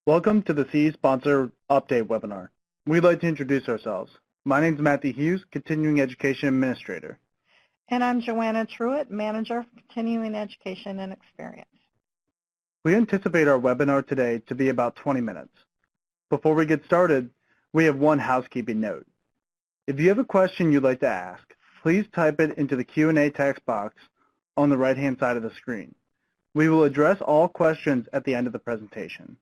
Welcome to the CE Sponsor Update webinar. We'd like to introduce ourselves. My name is Matthew Hughes, Continuing Education Administrator. And I'm Joanna Truitt, Manager for Continuing Education and Experience. We anticipate our webinar today to be about 20 minutes. Before we get started, we have one housekeeping note. If you have a question you'd like to ask, please type it into the Q&A text box on the right-hand side of the screen. We will address all questions at the end of the presentation.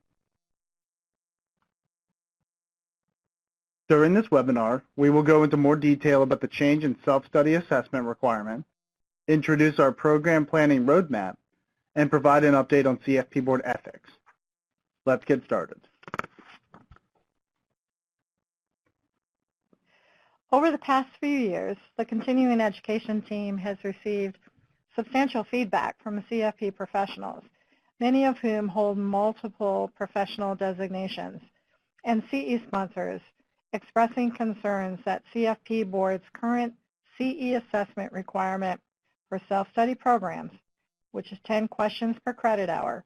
During this webinar, we will go into more detail about the change in self-study assessment requirement, introduce our program planning roadmap, and provide an update on CFP Board Ethics. Let's get started. Over the past few years, the continuing education team has received substantial feedback from CFP professionals, many of whom hold multiple professional designations, and CE sponsors expressing concerns that CFP Board's current CE assessment requirement for self-study programs, which is 10 questions per credit hour,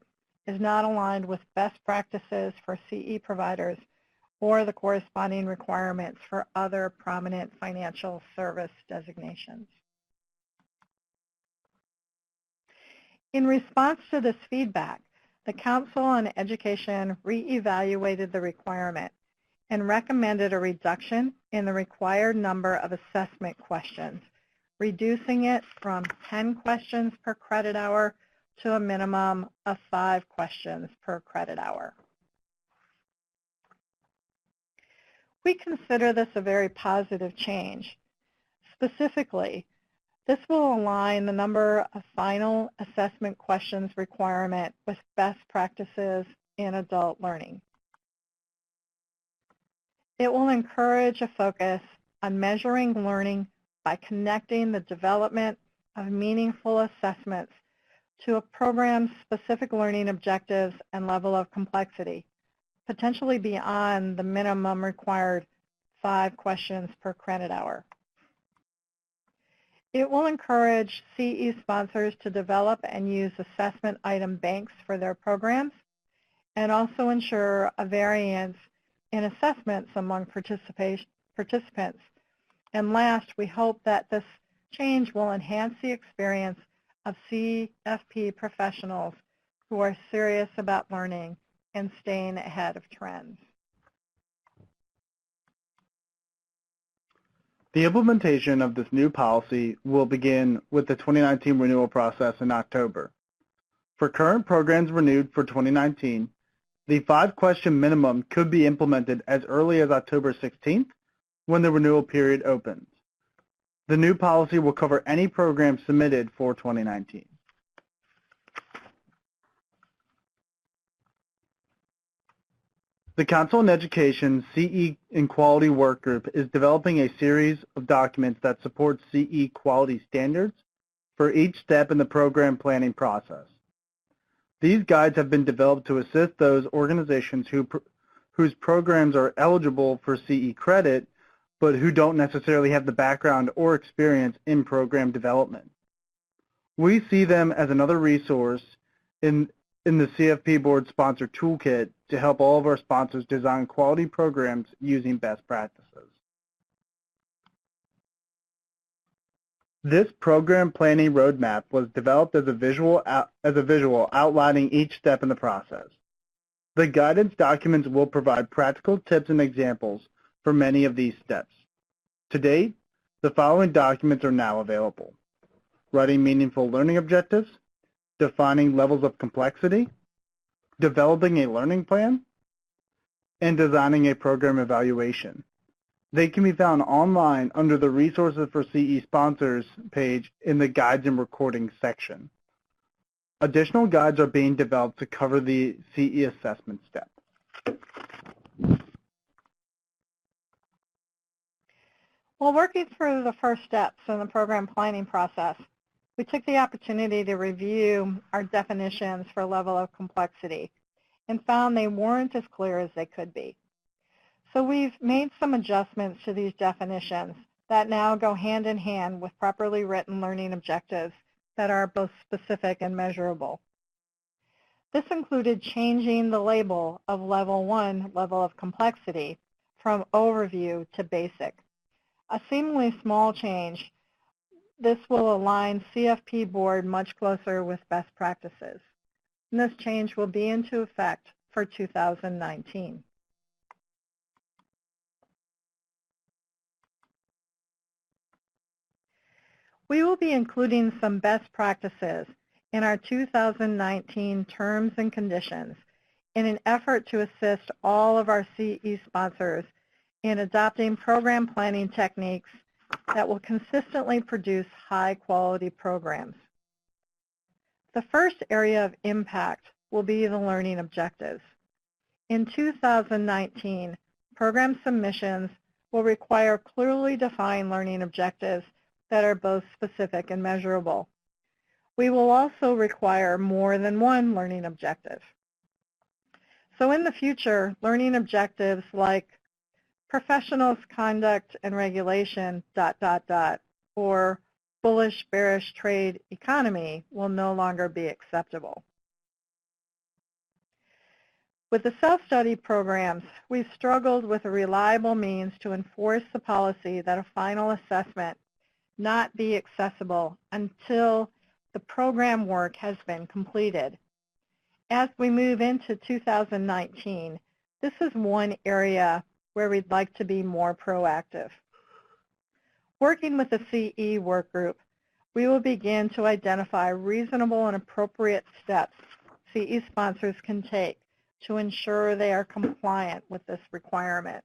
is not aligned with best practices for CE providers or the corresponding requirements for other prominent financial service designations. In response to this feedback, the Council on Education re-evaluated the requirement and recommended a reduction in the required number of assessment questions, reducing it from 10 questions per credit hour to a minimum of 5 questions per credit hour. We consider this a very positive change. Specifically, this will align the number of final assessment questions requirement with best practices in adult learning. It will encourage a focus on measuring learning by connecting the development of meaningful assessments to a program's specific learning objectives and level of complexity, potentially beyond the minimum required 5 questions per credit hour. It will encourage CE sponsors to develop and use assessment item banks for their programs, and also ensure a variance in assessments among participants. And last, we hope that this change will enhance the experience of CFP professionals who are serious about learning and staying ahead of trends. The implementation of this new policy will begin with the 2019 renewal process in October. For current programs renewed for 2019, the 5-question minimum could be implemented as early as October 16th when the renewal period opens. The new policy will cover any program submitted for 2019. The Council on Education CE and Quality Work Group is developing a series of documents that support CE quality standards for each step in the program planning process. These guides have been developed to assist those organizations whose programs are eligible for CE credit, but who don't necessarily have the background or experience in program development. We see them as another resource in the CFP Board Sponsor Toolkit to help all of our sponsors design quality programs using best practices. This program planning roadmap was developed as a visual outlining each step in the process. The guidance documents will provide practical tips and examples for many of these steps. To date, the following documents are now available: writing meaningful learning objectives, defining levels of complexity, developing a learning plan, and designing a program evaluation. They can be found online under the Resources for CE Sponsors page in the Guides and Recordings section. Additional guides are being developed to cover the CE assessment step. While working through the first steps in the program planning process, we took the opportunity to review our definitions for level of complexity and found they weren't as clear as they could be. So we've made some adjustments to these definitions that now go hand in hand with properly written learning objectives that are both specific and measurable. This included changing the label of Level 1, level of complexity, from Overview to Basic. A seemingly small change, this will align CFP Board much closer with best practices. And this change will be into effect for 2019. We will be including some best practices in our 2019 terms and conditions in an effort to assist all of our CE sponsors in adopting program planning techniques that will consistently produce high-quality programs. The first area of impact will be the learning objectives. In 2019, program submissions will require clearly defined learning objectives that are both specific and measurable. We will also require more than one learning objective. So in the future, learning objectives like professionals' conduct and regulation, ... or bullish, bearish trade economy will no longer be acceptable. With the self-study programs, we've struggled with a reliable means to enforce the policy that a final assessment not be accessible until the program work has been completed. As we move into 2019, this is one area where we'd like to be more proactive. Working with the CE work group, we will begin to identify reasonable and appropriate steps CE sponsors can take to ensure they are compliant with this requirement.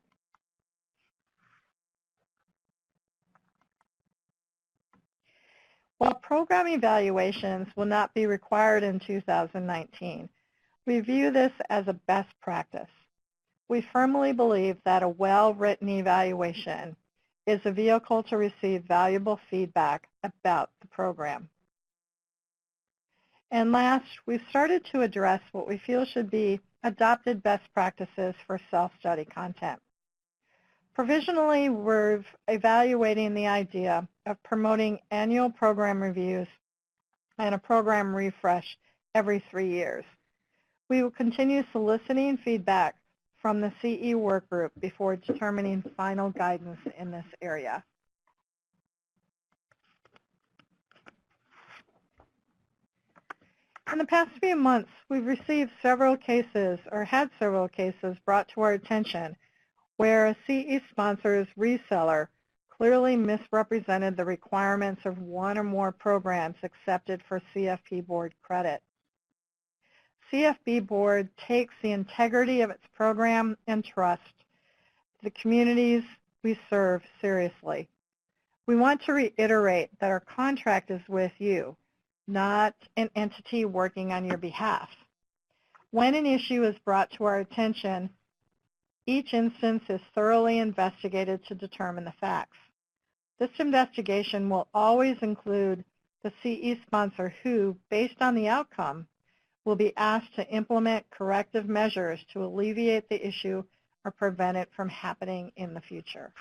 While program evaluations will not be required in 2019, we view this as a best practice. We firmly believe that a well-written evaluation is a vehicle to receive valuable feedback about the program. And last, we've started to address what we feel should be adopted best practices for self-study content. Provisionally, we're evaluating the idea of promoting annual program reviews and a program refresh every 3 years. We will continue soliciting feedback from the CE work group before determining final guidance in this area. In the past few months, we've received several cases, or had several cases brought to our attention where a CE sponsor's reseller clearly misrepresented the requirements of one or more programs accepted for CFP Board credit. CFP Board takes the integrity of its program and trust the communities we serve seriously. We want to reiterate that our contract is with you, not an entity working on your behalf. When an issue is brought to our attention, each instance is thoroughly investigated to determine the facts. This investigation will always include the CE sponsor who, based on the outcome, will be asked to implement corrective measures to alleviate the issue or prevent it from happening in the future.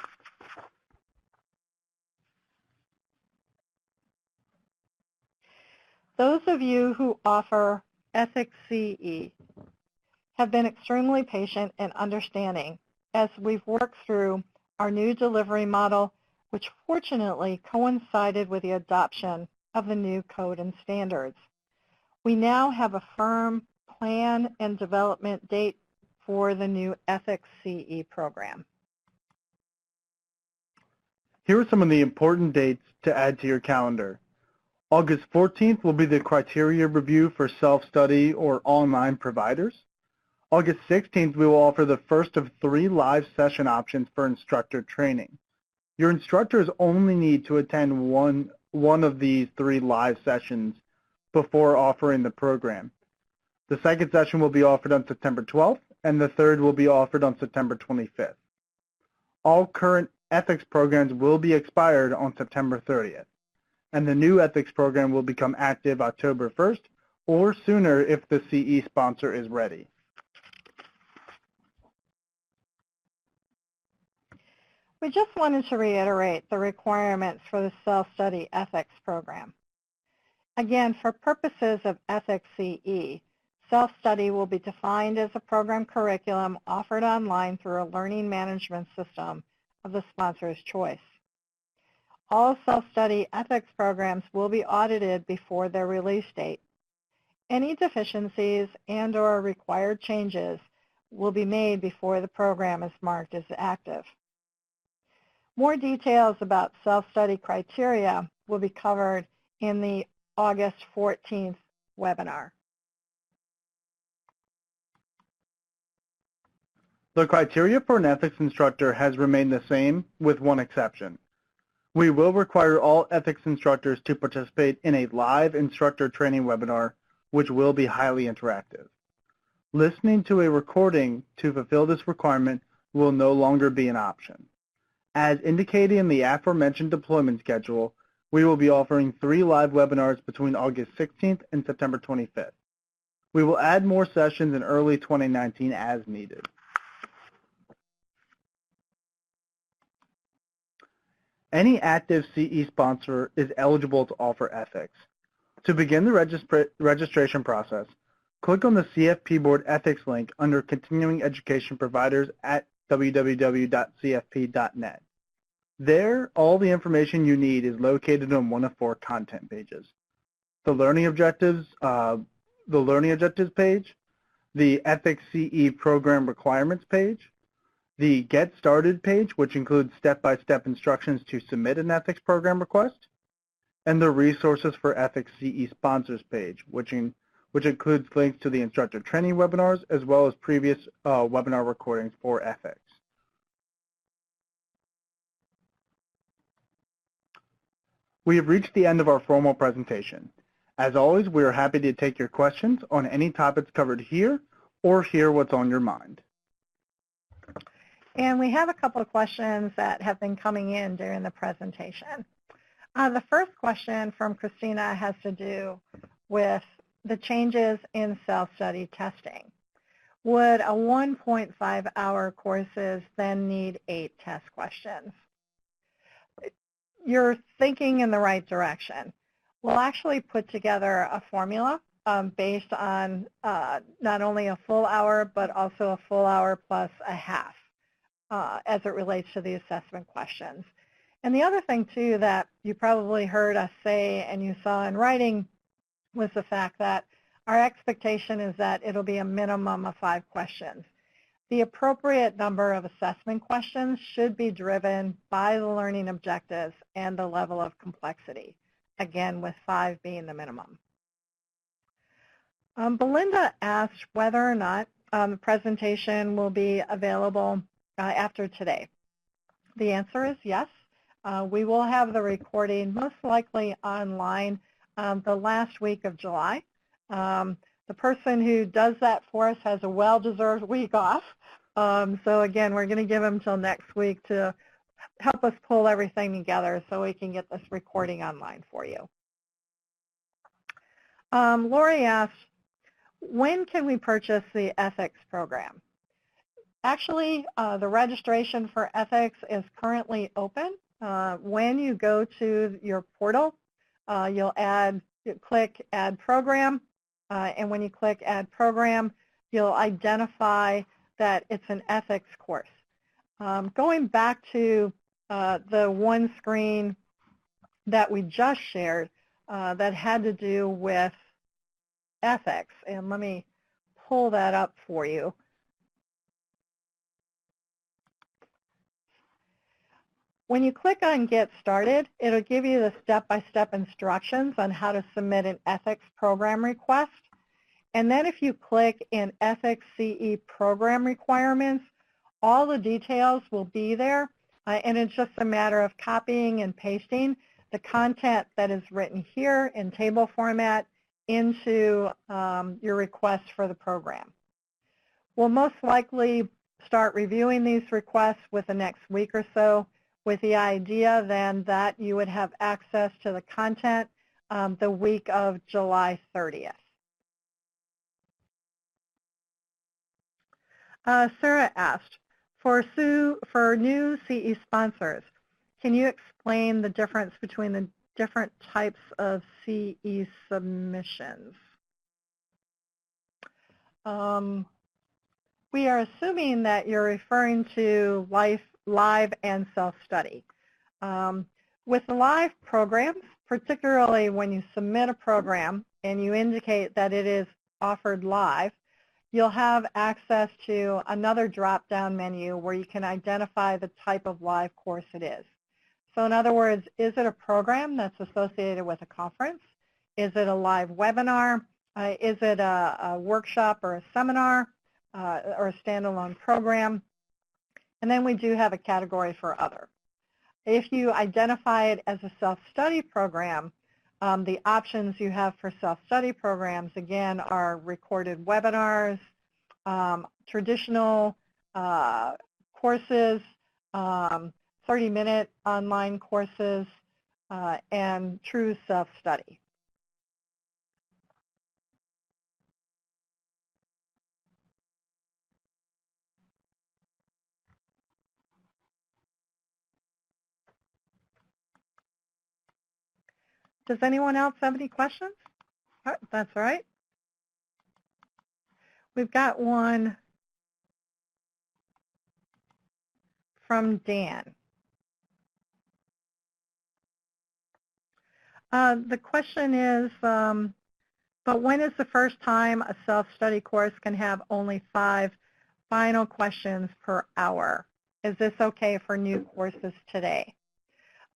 Those of you who offer Ethics CE have been extremely patient and understanding as we've worked through our new delivery model, which fortunately coincided with the adoption of the new code and standards. We now have a firm plan and development date for the new Ethics CE program. Here are some of the important dates to add to your calendar. August 14th will be the criteria review for self-study or online providers. August 16th, we will offer the first of 3 live session options for instructor training. Your instructors only need to attend one of these 3 live sessions before offering the program. The second session will be offered on September 12th, and the third will be offered on September 25th. All current ethics programs will be expired on September 30th, and the new ethics program will become active October 1st or sooner if the CE sponsor is ready. We just wanted to reiterate the requirements for the self-study ethics program. Again, for purposes of Ethics CE, Self-study will be defined as a program curriculum offered online through a learning management system of the sponsor's choice. All self-study ethics programs will be audited before their release date. Any deficiencies and/or required changes will be made before the program is marked as active. More details about self-study criteria will be covered in the August 14th webinar. The criteria for an ethics instructor has remained the same, with one exception. We will require all ethics instructors to participate in a live instructor training webinar, which will be highly interactive. Listening to a recording to fulfill this requirement will no longer be an option. As indicated in the aforementioned deployment schedule, we will be offering 3 live webinars between August 16th and September 25th. We will add more sessions in early 2019 as needed. Any active CE sponsor is eligible to offer ethics. To begin the registration process, click on the CFP Board Ethics link under Continuing Education Providers at www.cfp.net. There, all the information you need is located on one of 4 content pages. The Learning Objectives page, the Ethics CE Program Requirements page, the Get Started page, which includes step-by-step instructions to submit an ethics program request, and the Resources for Ethics CE Sponsors page, which includes links to the instructor training webinars as well as previous webinar recordings for ethics. We have reached the end of our formal presentation. As always, we are happy to take your questions on any topics covered here or hear what's on your mind. And we have a couple of questions that have been coming in during the presentation. The first question from Christina has to do with the changes in self-study testing. Would a 1.5-hour courses then need 8 test questions? You're thinking in the right direction. We'll actually put together a formula based on not only a full hour, but also a full hour plus a half as it relates to the assessment questions. And the other thing, too, that you probably heard us say and you saw in writing was the fact that our expectation is that it'll be a minimum of 5 questions. The appropriate number of assessment questions should be driven by the learning objectives and the level of complexity, again, with 5 being the minimum. Belinda asked whether or not the presentation will be available after today. The answer is yes. We will have the recording most likely online the last week of July. The person who does that for us has a well-deserved week off. So again, we're going to give them till next week to help us pull everything together so we can get this recording online for you. Lori asked, when can we purchase the ethics program? Actually, the registration for ethics is currently open. When you go to your portal, you'll click Add Program, and when you click Add Program, you'll identify that it's an ethics course. Going back to the one screen that we just shared that had to do with ethics, and let me pull that up for you. When you click on Get Started, it'll give you the step-by-step instructions on how to submit an ethics program request. And then if you click in Ethics CE Program Requirements, all the details will be there, and it's just a matter of copying and pasting the content that is written here in table format into your request for the program. We'll most likely start reviewing these requests with the next week or so, with the idea then that you would have access to the content the week of July 30th. Sarah asked, for new CE sponsors, can you explain the difference between the different types of CE submissions? we are assuming that you're referring to live and self-study. With the live programs, particularly when you submit a program and you indicate that it is offered live, you'll have access to another drop-down menu where you can identify the type of live course it is. So in other words, is it a program that's associated with a conference? Is it a live webinar? Is it a workshop or a seminar or a standalone program? And then we do have a category for other. If you identify it as a self-study program, the options you have for self-study programs, again, are recorded webinars, traditional courses, 30-minute online courses, and true self-study. Does anyone else have any questions? Oh, that's all right. We've got one from Dan. The question is, but when is the first time a self-study course can have only 5 final questions per hour? Is this okay for new courses today?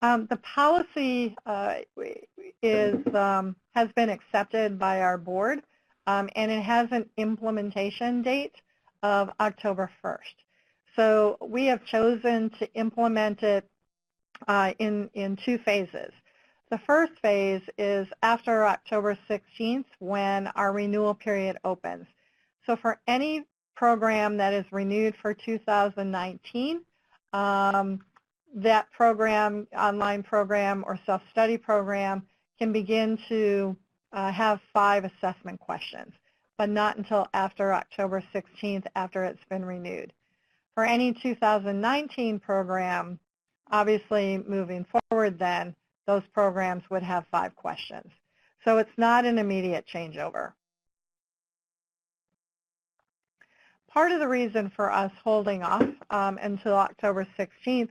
The policy has been accepted by our board, and it has an implementation date of October 1st. So we have chosen to implement it in 2 phases. The first phase is after October 16th when our renewal period opens. So for any program that is renewed for 2019, that program, online program or self-study program, can begin to have 5 assessment questions, but not until after October 16th after it's been renewed. For any 2019 program, obviously moving forward then, those programs would have 5 questions. So it's not an immediate changeover. Part of the reason for us holding off until October 16th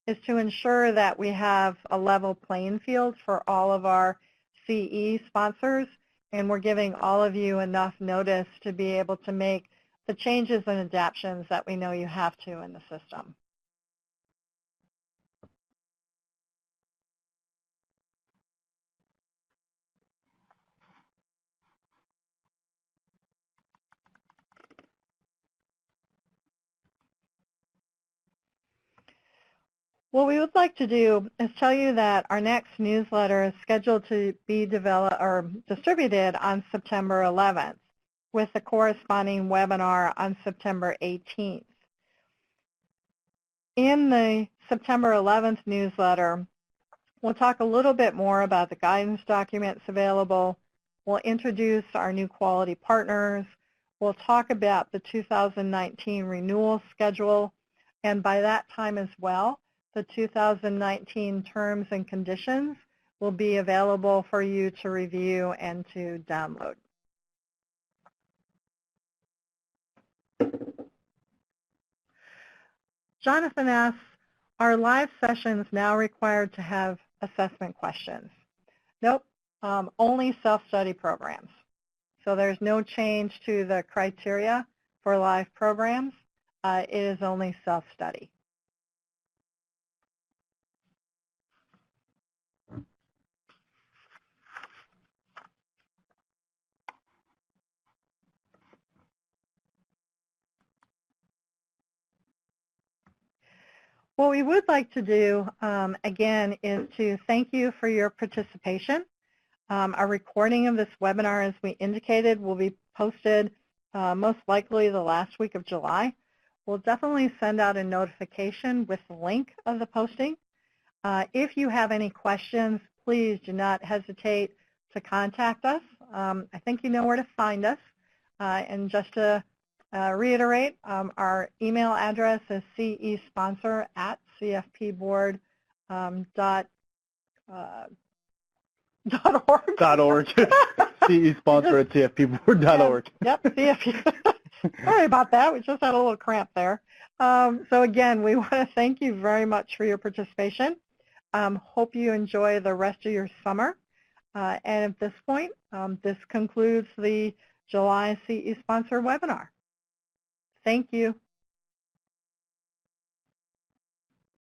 is to ensure that we have a level playing field for all of our CE sponsors, and we're giving all of you enough notice to be able to make the changes and adaptations that we know you have to in the system. What we would like to do is tell you that our next newsletter is scheduled to be developed or distributed on September 11th, with the corresponding webinar on September 18th. In the September 11th newsletter, we'll talk a little bit more about the guidance documents available. We'll introduce our new quality partners. We'll talk about the 2019 renewal schedule, and by that time as well, the 2019 terms and conditions will be available for you to review and to download. Jonathan asks, are live sessions now required to have assessment questions? Nope, only self-study programs. So there's no change to the criteria for live programs. It is only self-study. What we would like to do, again, is to thank you for your participation. A recording of this webinar, as we indicated, will be posted most likely the last week of July. We'll definitely send out a notification with the link of the posting. If you have any questions, please do not hesitate to contact us. I think you know where to find us. And just to reiterate, our email address is cesponsor@cfpboard.org. .org. CE sponsor at cfpboard.org. Yep, CFP. Sorry about that. We just had a little cramp there. So again, we want to thank you very much for your participation. Hope you enjoy the rest of your summer. And at this point, this concludes the July CE sponsored webinar. Thank you.